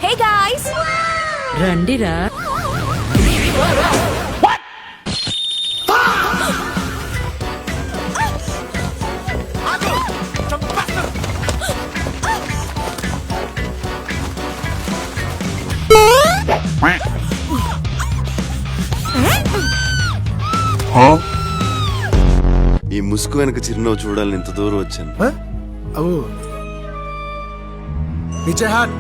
Hey guys, రండిరా. ఈ ముసుగు వెనక చిరునవ్వు చూడాలని ఇంత దూరం వచ్చాను. नीचे हाथ.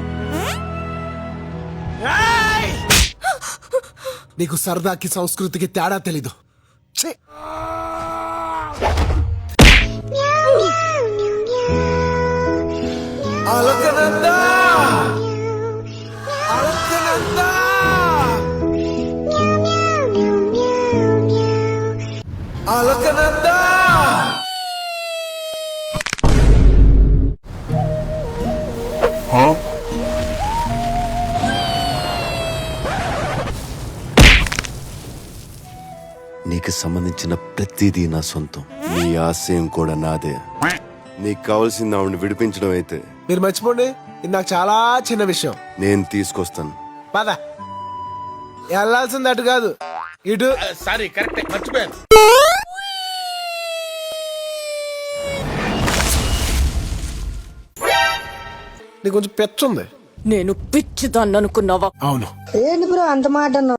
నీకు సరదాకి సంస్కృతికి తేడా తెలీదు. ఛీ! అలకనందా! అలకనందా! అలకనందా! నీకు సంబంధించిన ప్రతిదీ నా సొంతం. నీ ఆశయం కూడా నాదే. నీకు కావాల్సింది ఆవిడని విడిపించడం అయితే మీరు మర్చిపోండి, ఇది నాకు చాలా చిన్న విషయం. నేను తీసుకొస్తాను. పద. వెళ్ళాల్సింది అటు కాదు, ఇటు. సారీ, కరెక్ట్, మర్చిపోయాను. నీకు కొంచెం పెచ్చుంది. నేను పిచ్చిదాన్ని అనుకున్నావా? అవును. ఏంటి బ్రో అంత మాట అన్నావు?